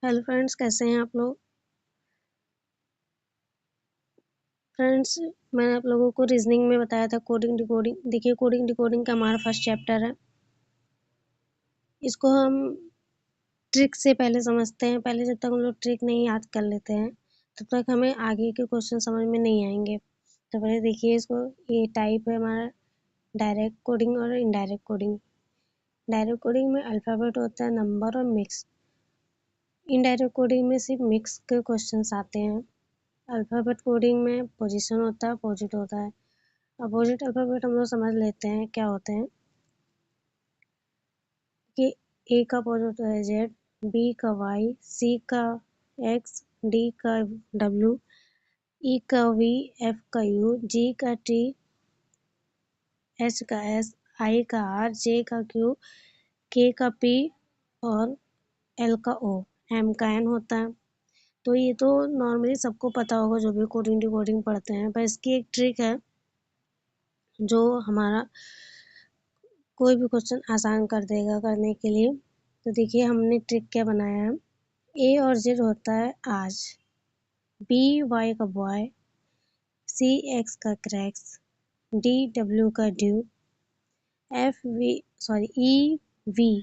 Hello friends, कैसे हैं आप लोग। फ्रेंड्स, मैंने आप लोगों को रीजनिंग में बताया था कोडिंग डिकोडिंग। देखिए, कोडिंग डिकोडिंग का हमारा फर्स्ट चैप्टर है। इसको हम ट्रिक से पहले समझते हैं। पहले जब तक हम लोग ट्रिक नहीं याद कर लेते हैं तब तक हमें आगे के क्वेश्चन समझ में नहीं आएंगे। तो पहले देखिए इसको। ये टाइप है हमारा डायरेक्ट कोडिंग और इनडायरेक्ट कोडिंग। डायरेक्ट कोडिंग में अल्फ़ाबेट होता है, नंबर और मिक्स। इनडायरेक्ट कोडिंग में सिर्फ मिक्स के क्वेश्चन आते हैं। अल्फ़ाबेट कोडिंग में पोजीशन होता है, अपोजिट होता है। अपोजिट अल्फ़ाबेट हम लोग समझ लेते हैं क्या होते हैं कि ए का अपोजिट होता है जेड, बी का वाई, सी का एक्स, डी का डब्ल्यू, ई का वी, एफ का यू, जी का टी, एच का एस, आई का आर, जे का क्यू, के का पी और एल का ओ, एम का एन होता है। तो ये तो नॉर्मली सबको पता होगा जो भी कोडिंग डिकोडिंग पढ़ते हैं, पर इसकी एक ट्रिक है जो हमारा कोई भी क्वेश्चन आसान कर देगा करने के लिए। तो देखिए हमने ट्रिक क्या बनाया है। ए और जेड होता है आज, बी वाई का बॉय, सी एक्स का क्रैक्स, डी डब्ल्यू का dew, F V sorry E V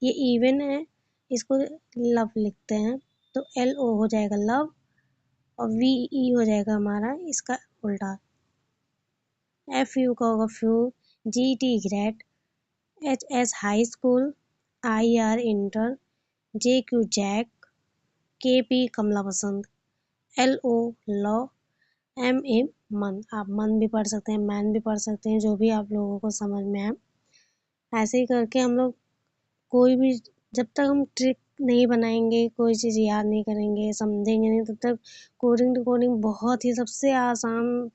ये इवन है, इसको लव लिखते हैं। तो एल ओ हो जाएगा लव और वी ई हो जाएगा हमारा इसका उल्टा। एफ यू का होगा few, G T great, H S high school, I R inter, J Q jack, K P Kamla Pasand, L O law, M A man. आप मन भी पढ़ सकते हैं, मैन भी पढ़ सकते हैं, जो भी आप लोगों को समझ में आए। ऐसे ही करके हम लोग कोई भी, जब तक हम ट्रिक नहीं बनाएंगे, कोई चीज़ याद नहीं करेंगे, समझेंगे नहीं, तब तक कोडिंग डिकोडिंग बहुत ही सबसे आसान,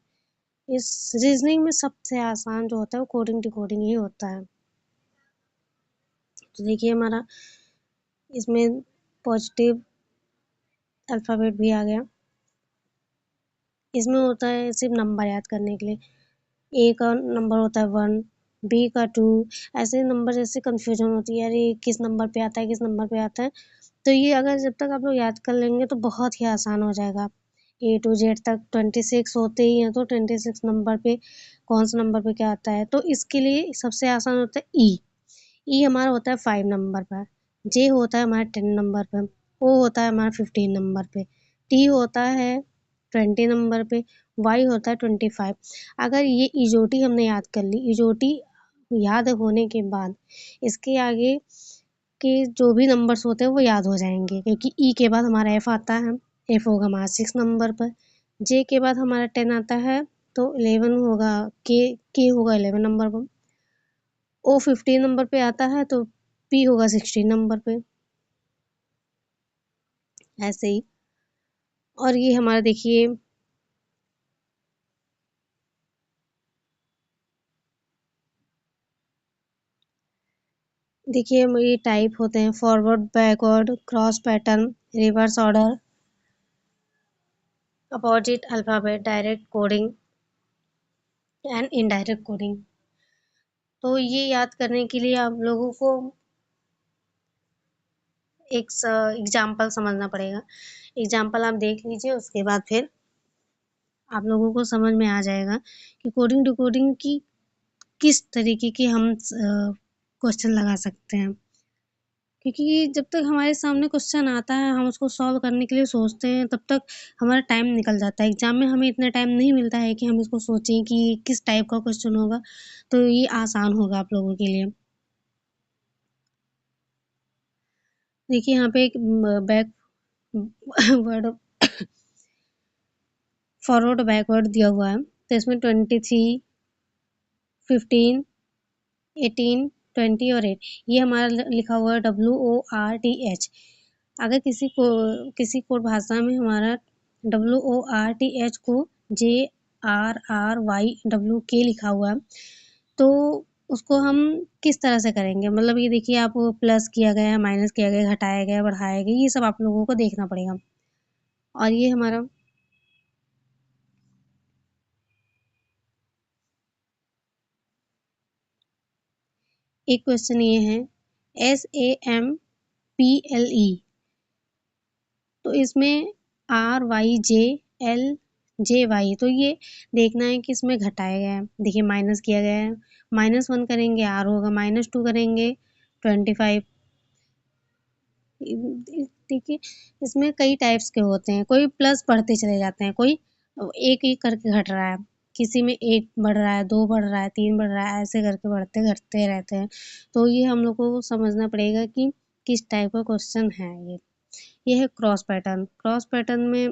इस रीजनिंग में सबसे आसान जो होता है वो कोडिंग डिकोडिंग ही होता है। तो देखिए हमारा इसमें पॉजिटिव अल्फ़ाबेट भी आ गया। इसमें होता है सिर्फ नंबर याद करने के लिए। ए का नंबर होता है 1, बी का 2, ऐसे नंबर जैसे कन्फ्यूजन होती है, अरे किस नंबर पे आता है, किस नंबर पे आता है। तो ये अगर जब तक आप लोग याद कर लेंगे तो बहुत ही आसान हो जाएगा। ए टू जेड तक 26 होते ही हैं, तो 26 नंबर पे कौन सा नंबर पे क्या आता है। तो इसके लिए सबसे आसान होता है ई। ई हमारा होता है 5 नंबर पर, जे होता है हमारा 10 नंबर पर, ओ होता है हमारा 15 नंबर पे, टी होता है 20 नंबर पे, वाई होता है 25। अगर ये इजोटी हमने याद कर ली, इजोटी याद होने के बाद इसके आगे के जो भी नंबर्स होते हैं वो याद हो जाएंगे, क्योंकि ई के बाद हमारा एफ आता है, एफ होगा हमारा 6 नंबर पर, जे के बाद हमारा 10 आता है, तो 11 होगा, के होगा 11 नंबर पर, ओ 15 नंबर पे आता है, तो पी होगा 16 नंबर पे। ऐसे ही। और ये हमारा देखिए देखिए ये टाइप होते हैं forward, backward, cross pattern, reverse order, opposite alphabet, direct coding and indirect coding. तो ये याद करने के लिए आप लोगों को एक एग्जाम्पल समझना पड़ेगा। एग्जाम्पल आप देख लीजिए, उसके बाद फिर आप लोगों को समझ में आ जाएगा कि कोडिंग डिकोडिंग की किस तरीके के हम क्वेश्चन लगा सकते हैं। क्योंकि जब तक हमारे सामने क्वेश्चन आता है, हम उसको सॉल्व करने के लिए सोचते हैं, तब तक हमारा टाइम निकल जाता है। एग्जाम में हमें इतना टाइम नहीं मिलता है कि हम इसको सोचें कि किस टाइप का क्वेश्चन होगा, तो ये आसान होगा आप लोगों के लिए। देखिए यहाँ पे एक बैक वर्ड फॉरवर्ड बैकवर्ड दिया हुआ है। तो इसमें 23, 15, 18, 20 और 8 ये हमारा लिखा हुआ है WORTH। अगर किसी कोड भाषा में हमारा WORTH को JRRYWK लिखा हुआ है, तो उसको हम किस तरह से करेंगे। मतलब ये देखिए, आप प्लस किया गया है, माइनस किया गया, घटाया गया, बढ़ाया गया, ये सब आप लोगों को देखना पड़ेगा। और ये हमारा एक क्वेश्चन ये है, SAMPLE तो इसमें RYJLJY, तो ये देखना है कि इसमें घटाया गया है। देखिए माइनस किया गया है, -1 करेंगे R होगा, -2 करेंगे 25। देखिए इसमें कई टाइप्स के होते हैं, कोई प्लस बढ़ते चले जाते हैं, कोई एक एक करके घट रहा है, किसी में 1 बढ़ रहा है, 2 बढ़ रहा है, 3 बढ़ रहा है, ऐसे करके बढ़ते घटते रहते हैं। तो ये हम लोग को समझना पड़ेगा कि किस टाइप का क्वेश्चन है ये। ये है क्रॉस पैटर्न। क्रॉस पैटर्न में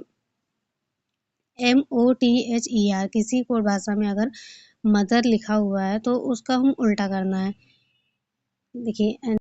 MOTHER, किसी कोड भाषा में अगर मदर लिखा हुआ है तो उसका हम उल्टा करना है। देखिए